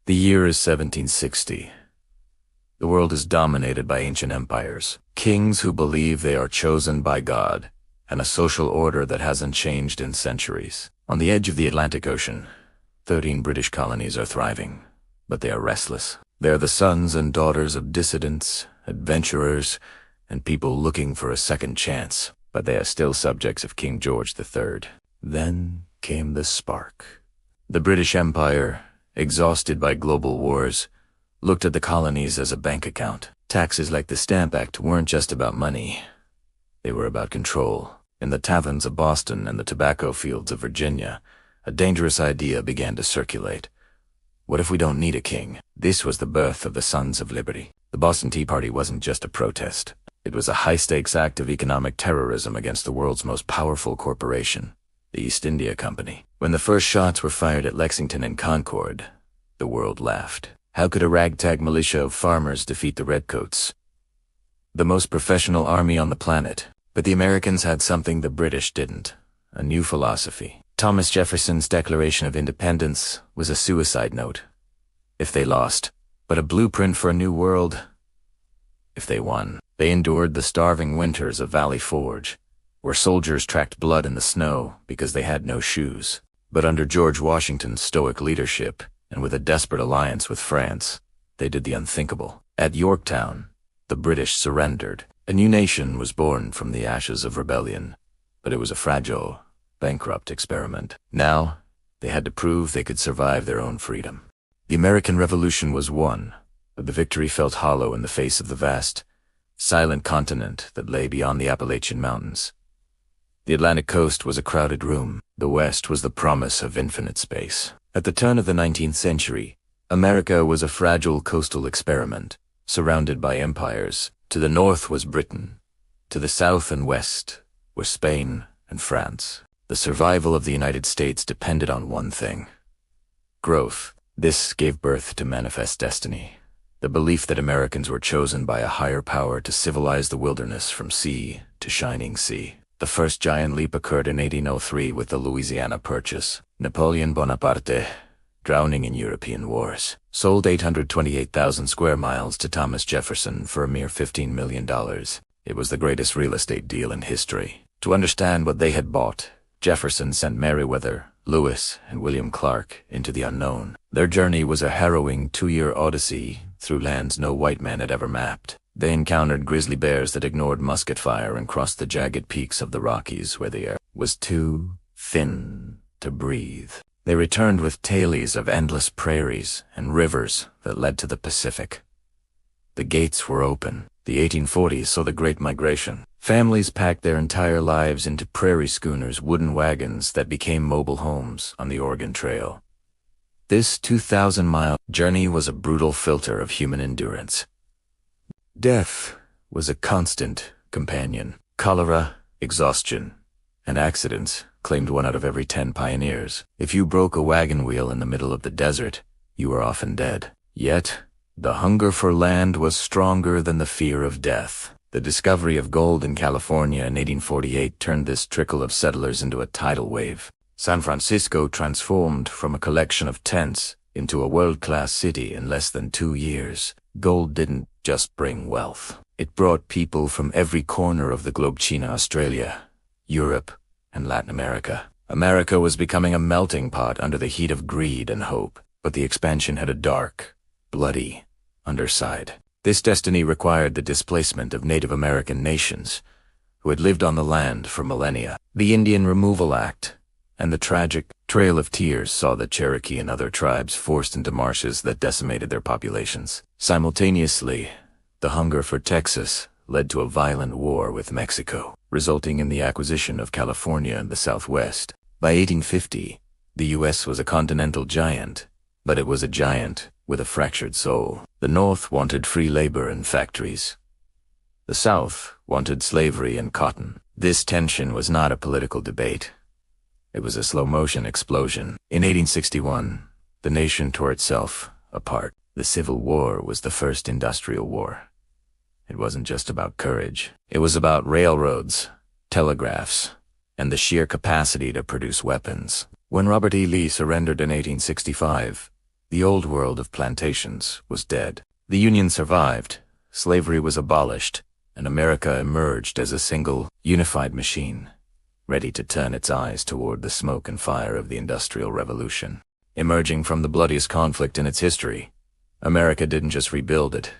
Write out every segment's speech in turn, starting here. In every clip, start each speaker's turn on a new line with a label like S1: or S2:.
S1: The year is 1760. The world is dominated by ancient empires, kings who believe they are chosen by God, and a social order that hasn't changed in centuries. On the edge of the Atlantic Ocean, 13 British colonies are thriving, but they are restless. They are the sons and daughters of dissidents, adventurers, and people looking for a second chance, but they are still subjects of King George III. Then came the spark. The British Empire, exhausted by global wars, looked at the colonies as a bank account. Taxes like the Stamp Act weren't just about money. They were about control. In the taverns of Boston and the tobacco fields of Virginia, a dangerous idea began to circulate. What if we don't need a king? This was the birth of the Sons of Liberty. The Boston Tea Party wasn't just a protest. It was a high-stakes act of economic terrorism against the world's most powerful corporation, the East India Company. When the first shots were fired at Lexington and Concord, the world laughed. How could a ragtag militia of farmers defeat the Redcoats, the most professional army on the planet? But the Americans had something the British didn't, a new philosophy. Thomas Jefferson's Declaration of Independence was a suicide note, if they lost, but a blueprint for a new world, if they won. They endured the starving winters of Valley Forge, where soldiers tracked blood in the snow because they had no shoes. But under George Washington's stoic leadership, and with a desperate alliance with France, they did the unthinkable. At Yorktown, the British surrendered. A new nation was born from the ashes of rebellion, but it was a fragile, bankrupt experiment. Now, they had to prove they could survive their own freedom. The American Revolution was won, but the victory felt hollow in the face of the vast, silent continent that lay beyond the Appalachian Mountains. The Atlantic coast was a crowded room. The West was the promise of infinite space. At the turn of the 19th century, America was a fragile coastal experiment, surrounded by empires. To the north was Britain. To the south and west were Spain and France. The survival of the United States depended on one thing: growth. This gave birth to Manifest Destiny, the belief that Americans were chosen by a higher power to civilize the wilderness from sea to shining sea. The first giant leap occurred in 1803 with the Louisiana Purchase. Napoleon Bonaparte, drowning in European wars, sold 828,000 square miles to Thomas Jefferson for a mere $15 million. It was the greatest real estate deal in history. To understand what they had bought, Jefferson sent Meriwether, Lewis, and William Clark into the unknown. Their journey was a harrowing 2-year odyssey through lands no white man had ever mapped. They encountered grizzly bears that ignored musket fire and crossed the jagged peaks of the Rockies where the air was too thin to breathe. They returned with tales of endless prairies and rivers that led to the Pacific. The gates were open. The 1840s saw the Great Migration. Families packed their entire lives into prairie schooners, wooden wagons that became mobile homes on the Oregon Trail. This 2,000-mile journey was a brutal filter of human endurance. Death was a constant companion. Cholera, exhaustion, and accidents claimed 1 out of every 10 pioneers. If you broke a wagon wheel in the middle of the desert, you were often dead. Yet, the hunger for land was stronger than the fear of death. The discovery of gold in California in 1848 turned this trickle of settlers into a tidal wave. San Francisco transformed from a collection of tents into a world-class city in less than 2 years. Gold didn't just bring wealth. It brought people from every corner of the globe: China, Australia, Europe, and Latin America. America was becoming a melting pot under the heat of greed and hope, but the expansion had a dark, bloody underside. This destiny required the displacement of Native American nations who had lived on the land for millennia. The Indian Removal Act and the tragic Trail of Tears saw the Cherokee and other tribes forced into marshes that decimated their populations. Simultaneously, the hunger for Texas led to a violent war with Mexico, resulting in the acquisition of California and the Southwest. By 1850, the U.S. was a continental giant, but it was a giant with a fractured soul. The North wanted free labor and factories. The South wanted slavery and cotton. This tension was not a political debate. It was a slow-motion explosion. In 1861, the nation tore itself apart. The Civil War was the first industrial war. It wasn't just about courage. It was about railroads, telegraphs, and the sheer capacity to produce weapons. When Robert E. Lee surrendered in 1865, The old world of plantations was dead. The Union survived, slavery was abolished, and America emerged as a single, unified machine, ready to turn its eyes toward the smoke and fire of the Industrial Revolution. Emerging from the bloodiest conflict in its history, America didn't just rebuild it,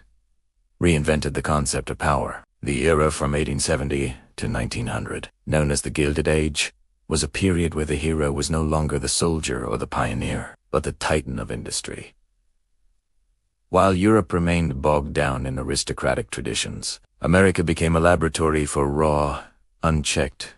S1: reinvented the concept of power. The era from 1870 to 1900, known as the Gilded Age, was a period where the hero was no longer the soldier or the pioneer, but the titan of industry. While Europe remained bogged down in aristocratic traditions, America became a laboratory for raw, unchecked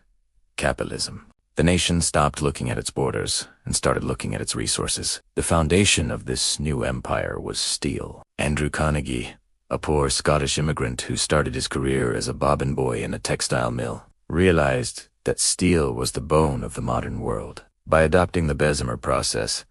S1: capitalism. The nation stopped looking at its borders and started looking at its resources. The foundation of this new empire was steel. Andrew Carnegie, a poor Scottish immigrant who started his career as a bobbin boy in a textile mill, realized that steel was the bone of the modern world. By adopting the Bessemer process,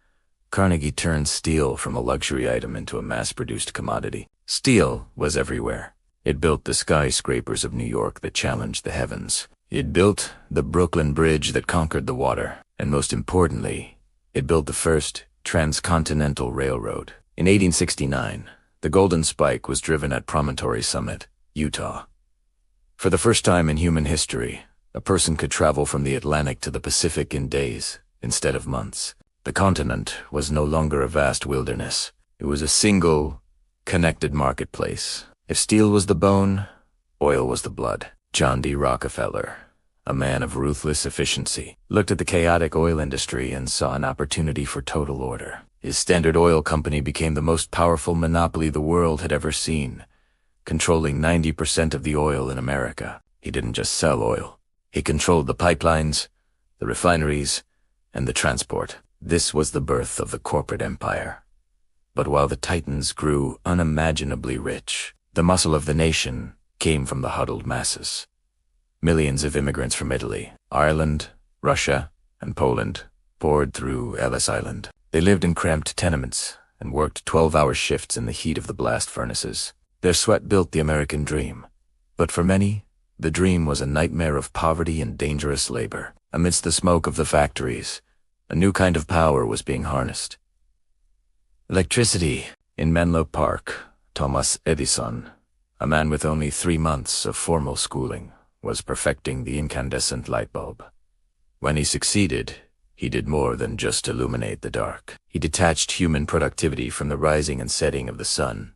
S1: Carnegie turned steel from a luxury item into a mass-produced commodity. Steel was everywhere. It built the skyscrapers of New York that challenged the heavens. It built the Brooklyn Bridge that conquered the water. And most importantly, it built the first transcontinental railroad. In 1869, the Golden Spike was driven at Promontory Summit, Utah. For the first time in human history, a person could travel from the Atlantic to the Pacific in days instead of months. The continent was no longer a vast wilderness. It was a single, connected marketplace. If steel was the bone, oil was the blood. John D. Rockefeller, a man of ruthless efficiency, looked at the chaotic oil industry and saw an opportunity for total order. His Standard Oil Company became the most powerful monopoly the world had ever seen, controlling 90% of the oil in America. He didn't just sell oil. He controlled the pipelines, the refineries, and the transport. This was the birth of the corporate empire. But while the titans grew unimaginably rich, the muscle of the nation came from the huddled masses. Millions of immigrants from Italy, Ireland, Russia, and Poland poured through Ellis Island. They lived in cramped tenements and worked 12-hour shifts in the heat of the blast furnaces. Their sweat built the American dream. But for many, the dream was a nightmare of poverty and dangerous labor. Amidst the smoke of the factories, a new kind of power was being harnessed. Electricity. In Menlo Park, Thomas Edison, a man with only 3 months of formal schooling, was perfecting the incandescent light bulb. When he succeeded, he did more than just illuminate the dark. He detached human productivity from the rising and setting of the sun.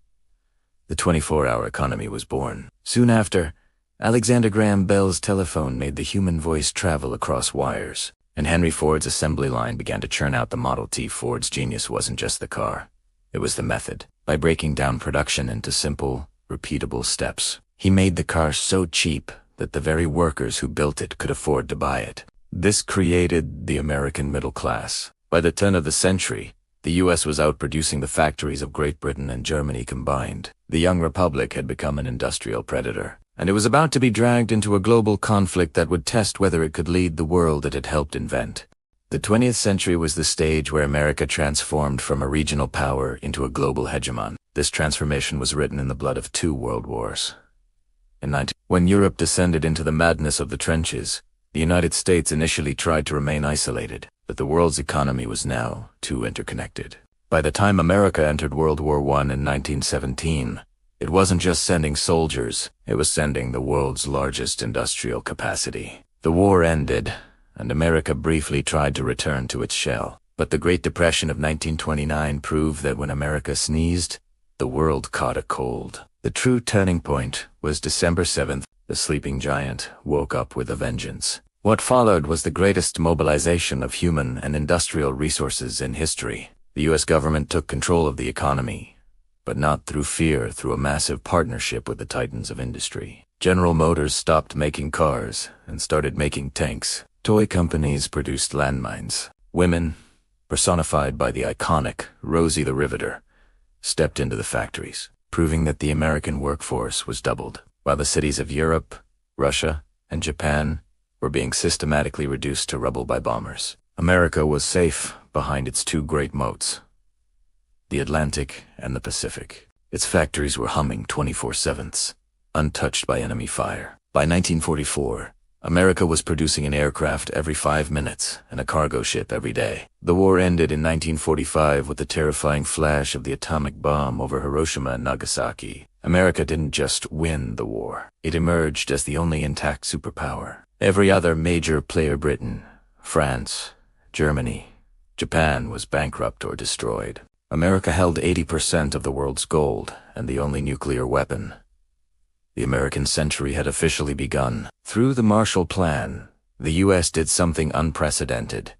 S1: The 24-hour economy was born. Soon after, Alexander Graham Bell's telephone made the human voice travel across wires, and Henry Ford's assembly line began to churn out the Model T. Ford's genius wasn't just the car. It was the method. By breaking down production into simple, repeatable steps, he made the car so cheap that the very workers who built it could afford to buy it. This created the American middle class. By the turn of the century, the U.S. was outproducing the factories of Great Britain and Germany combined. The young republic had become an industrial predator, and it was about to be dragged into a global conflict that would test whether it could lead the world it had helped invent. The 20th century was the stage where America transformed from a regional power into a global hegemon. This transformation was written in the blood of 2 world wars. When Europe descended into the madness of the trenches, the United States initially tried to remain isolated, but the world's economy was now too interconnected. By the time America entered World War I in 1917, it wasn't just sending soldiers, it was sending the world's largest industrial capacity. The war ended, and America briefly tried to return to its shell. But the Great Depression of 1929 proved that when America sneezed, the world caught a cold. The true turning point was December 7th. The sleeping giant woke up with a vengeance. What followed was the greatest mobilization of human and industrial resources in history. The U.S. government took control of the economy, but not through fear, through a massive partnership with the titans of industry. General Motors stopped making cars and started making tanks. Toy companies produced landmines. Women, personified by the iconic Rosie the Riveter, stepped into the factories, proving that the American workforce was doubled, while the cities of Europe, Russia, and Japan were being systematically reduced to rubble by bombers. America was safe behind its 2 great moats, the Atlantic and the Pacific. Its factories were humming 24/7, untouched by enemy fire. By 1944, America was producing an aircraft every 5 minutes and a cargo ship every day. The war ended in 1945 with the terrifying flash of the atomic bomb over Hiroshima and Nagasaki. America didn't just win the war. It emerged as the only intact superpower. Every other major player, Britain, France, Germany, Japan, was bankrupt or destroyed. America held 80% of the world's gold and the only nuclear weapon. The American century had officially begun. Through the Marshall Plan, the U.S. did something unprecedented.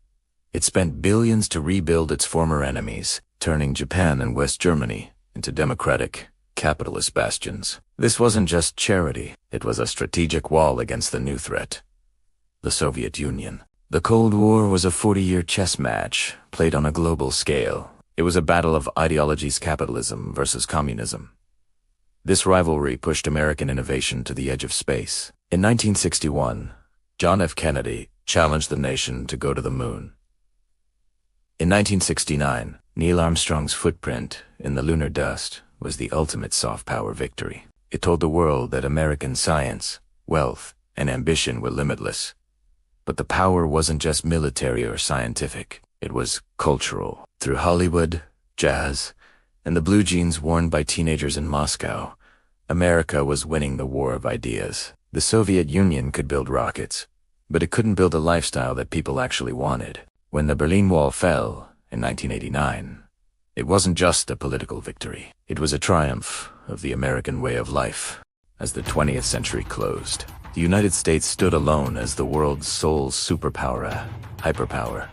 S1: It spent billions to rebuild its former enemies, turning Japan and West Germany into democratic, capitalist bastions. This wasn't just charity, it was a strategic wall against the new threat, the Soviet Union. The Cold War was a 40-year chess match, played on a global scale. It was a battle of ideologies: capitalism versus communism. This rivalry pushed American innovation to the edge of space. In 1961, John F. Kennedy challenged the nation to go to the moon. In 1969, Neil Armstrong's footprint in the lunar dust was the ultimate soft power victory. It told the world that American science, wealth, and ambition were limitless. But the power wasn't just military or scientific. It was cultural. Through Hollywood, jazz, and the blue jeans worn by teenagers in Moscow, America was winning the war of ideas. The Soviet Union could build rockets, but it couldn't build a lifestyle that people actually wanted. When the Berlin Wall fell in 1989, it wasn't just a political victory. It was a triumph of the American way of life. As the 20th century closed, the United States stood alone as the world's sole superpower, hyperpower.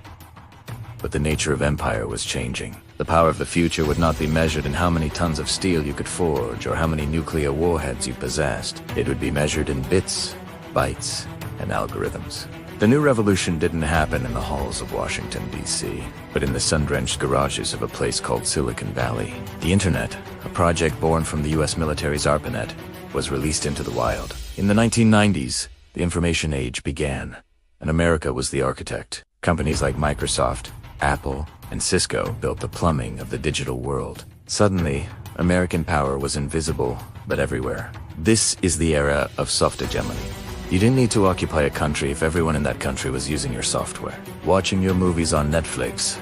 S1: But the nature of empire was changing. The power of the future would not be measured in how many tons of steel you could forge or how many nuclear warheads you possessed. It would be measured in bits, bytes, and algorithms. The new revolution didn't happen in the halls of Washington, D.C., but in the sun-drenched garages of a place called Silicon Valley. The Internet, a project born from the U.S. military's ARPANET, was released into the wild. In the 1990s, the information age began, and America was the architect. Companies like Microsoft, Apple, and Cisco built the plumbing of the digital world. Suddenly, American power was invisible, but everywhere. This is the era of soft hegemony. You didn't need to occupy a country if everyone in that country was using your software, watching your movies on Netflix,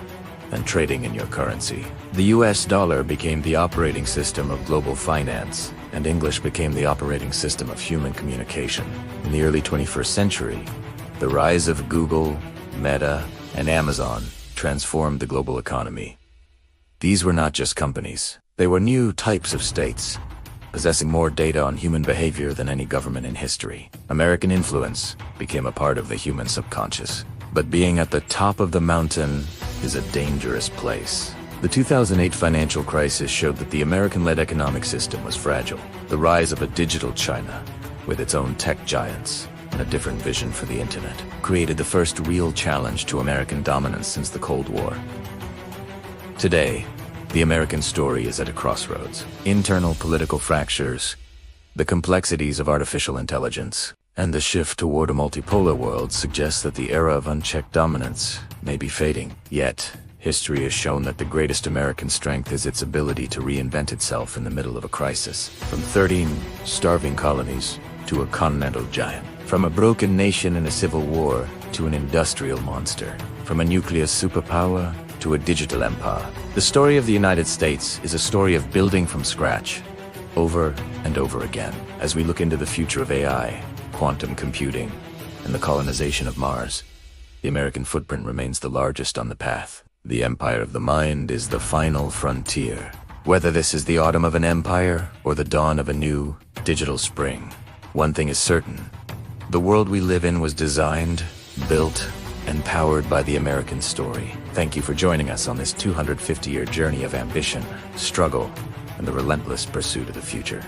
S1: and trading in your currency. The US dollar became the operating system of global finance, and English became the operating system of human communication. In the early 21st century, the rise of Google, Meta, and Amazon transformed the global economy. These were not just companies. They were new types of states, possessing more data on human behavior than any government in history. American influence became a part of the human subconscious. But being at the top of the mountain is a dangerous place. The 2008 financial crisis showed that the American-led economic system was fragile. The rise of a digital China, with its own tech giants, and a different vision for the internet, created the first real challenge to American dominance since the Cold War. Today, the American story is at a crossroads. Internal political fractures, the complexities of artificial intelligence, and the shift toward a multipolar world suggests that the era of unchecked dominance may be fading. Yet, history has shown that the greatest American strength is its ability to reinvent itself in the middle of a crisis. From 13 starving colonies to a continental giant. From a broken nation in a civil war to an industrial monster. From a nuclear superpower to a digital empire. The story of the United States is a story of building from scratch, over and over again. As we look into the future of AI, quantum computing, and the colonization of Mars, the American footprint remains the largest on the path. The empire of the mind is the final frontier. Whether this is the autumn of an empire or the dawn of a new digital spring, one thing is certain. The world we live in was designed, built, and powered by the American story. Thank you for joining us on this 250-year journey of ambition, struggle, and the relentless pursuit of the future.